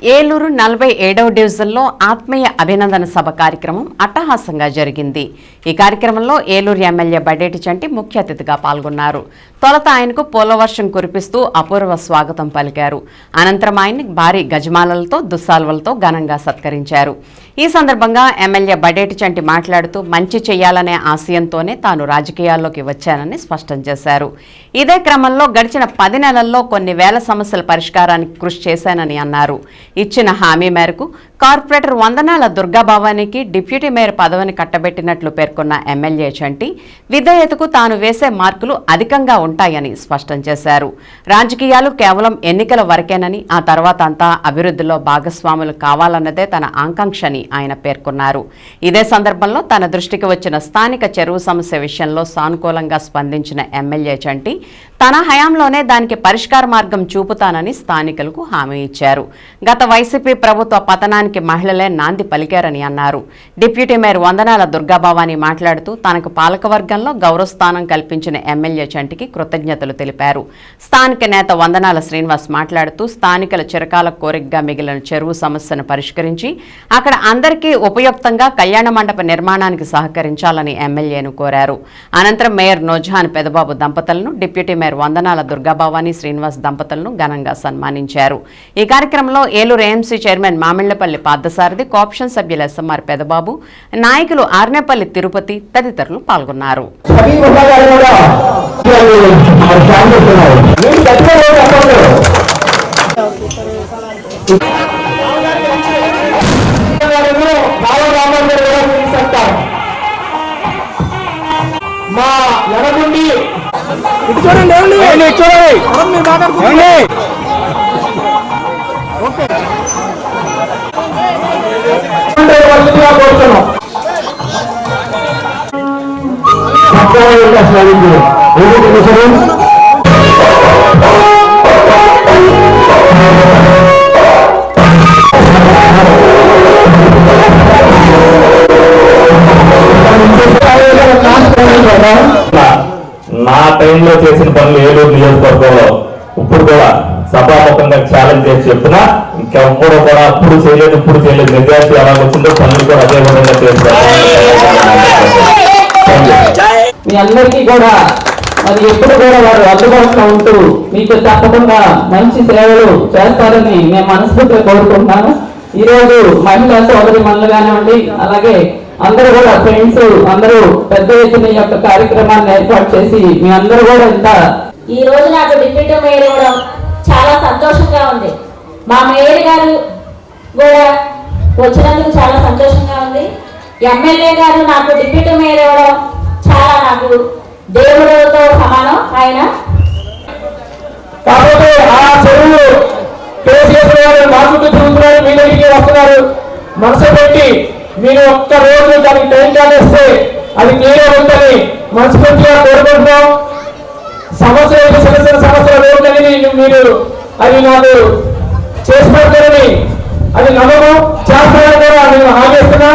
ఏలూరు 47వ డివిజన్లో ఆత్మీయ అభినందన సభ కార్యక్రమం అట్టహాసంగా జరిగింది. ఈ కార్యక్రమంలో ఏలూరు ఎమ్మెల్యే బడేటి చంటి ముఖ్య అతిథిగా పాల్గొన్నారు. తొలుత ఆయనకు పూలవర్షం కురిపిస్తూ అపూర్వ స్వాగతం పలికారు. అనంతరం ఆయన్ని భారీ గజమాలలతో దుస్సాల్వలతో ఘనంగా సత్కరించారు. ఈ సందర్భంగా ఎమ్మెల్యే బడేటి చంటి మాట్లాడుతూ మంచి చేయాలనే ఆశయంతోనే తాను రాజకీయాల్లోకి వచ్చానని స్పష్టం చేశారు. ఇదే క్రమంలో గడిచిన 10 నెలల్లో కొన్ని వేల సమస్యల పరిష్కారానికి కృషి చేశానని అన్నారు. ఇచ్చిన హామీ మేరకు కార్పొరేటర్ వందనాల దుర్గాభవానికి డిప్యూటీ మేయర్ పదవిని కట్టబెట్టినట్లు పేర్కొన్న ఎమ్మెల్యే చంటి విధేయతకు తాను వేసే మార్కులు అధికంగా ఉంటాయని స్పష్టం చేశారు. రాజకీయాలు కేవలం ఎన్నికల వరకేనని, ఆ తర్వాత అంతా అభివృద్ధిలో భాగస్వాములు కావాలన్నదే తన ఆకాంక్షని ఆయన పేర్కొన్నారు. ఇదే సందర్భంలో తన దృష్టికి వచ్చిన స్థానిక చెరువు సమస్య విషయంలో సానుకూలంగా స్పందించిన ఎమ్మెల్యే చంటి తన హయాంలోనే దానికి పరిష్కార మార్గం చూపుతానని స్థానికులకు హామీ ఇచ్చారు. గత వైసీపీ ప్రభుత్వ పతనానికి మహిళలే నాంది పలికారని అన్నారు. డిప్యూటీ మేయర్ వందనాల దుర్గాభవాని మాట్లాడుతూ తనకు పాలకవర్గంలో గౌరవస్థానం కల్పించిన ఎమ్మెల్యే చంటికి కృతజ్ఞతలు తెలిపారు. స్థానిక నేత వందనాల శ్రీనివాస్ మాట్లాడుతూ స్థానికుల చిరకాల కోరికగా మిగిలిన చెరువు సమస్యను పరిష్కరించి అక్కడ అందరికీ ఉపయుక్తంగా కళ్యాణ మండప నిర్మాణానికి సహకరించాలని ఎమ్మెల్యేను కోరారు. అనంతరం మేయర్ నోజహాన్ పెదబాబు దంపతులను, డిప్యూటీ మేయర్ వందనాల దుర్గాభవాని శ్రీనివాస్ దంపతులను ఘనంగా సన్మానించారు. ఈ కార్యక్రమంలో Eluru AMC chairman Mamillapalli Parthasarathi, cooption సభ్యులు ఎస్ఎంఆర్ పెదబాబు, నాయకులు ఆర్నేపల్లి తిరుపతి తదితరులు పాల్గొన్నారు. మా ఎనగుండి ఇటు చూడండి, నా టైంలో చేసిన పనులు ఏలూరు నియోజకవర్గంలో ఇప్పుడు కూడా సభాముఖంగా ఛాలెంజ్ చేసి చెప్తున్నా, ఇంకెప్పుడు కూడా అప్పుడు చేయలేదు మెజార్టీ ఎలా వచ్చిందో పనులు కూడా అదే విధంగా చేస్తారు. మీ అందరికీ కూడా మరి ఎప్పుడు కూడా వారు అందుబాటులో ఉంటూ మీకు తప్పకుండా మంచి సేవలు చేస్తారని నేను మనస్ఫూర్తిగా కోరుకుంటున్నాను. ఈరోజు మహిళా సోదరి మనులు కానివ్వండి, అలాగే అందరూ కూడా ఫ్రెండ్స్ అందరూ పెద్ద ఎత్తున ఈ యొక్క కార్యక్రమాన్ని ఏర్పాటు చేసి మీ అందరూ కూడా ఇంత ఈ రోజు నాకు డిప్యూటీ మేయర్ ఇవ్వడం చాలా సంతోషంగా ఉంది. మా మేయర్ గారు కూడా వచ్చినందుకు చాలా సంతోషంగా ఉంది. ఎమ్మెల్యే గారు నాకు డిప్యూటీ మేయర్ ఇవ్వడం చాలా నాకు దేవుడితో సమానం. ఆయన కాబట్టి ఆ చెరువు తిరుగుతున్నారు, మీ దగ్గరికి వస్తున్నారు. మనసు పెట్టి మీరు ఒక్క రోజు దానికి టైం కాలేస్తే అది క్లియర్ ఉందని మనస్ఫూర్తిగా కోరుకుంటున్నాం. సమస్యలు చిన్న చిన్న సమస్యల రోడ్లు అనేది మీరు అది నాకు చేసి పెడతారని అది నమ్మకం చేస్తారని కూడా నేను హామీ ఇస్తున్నా.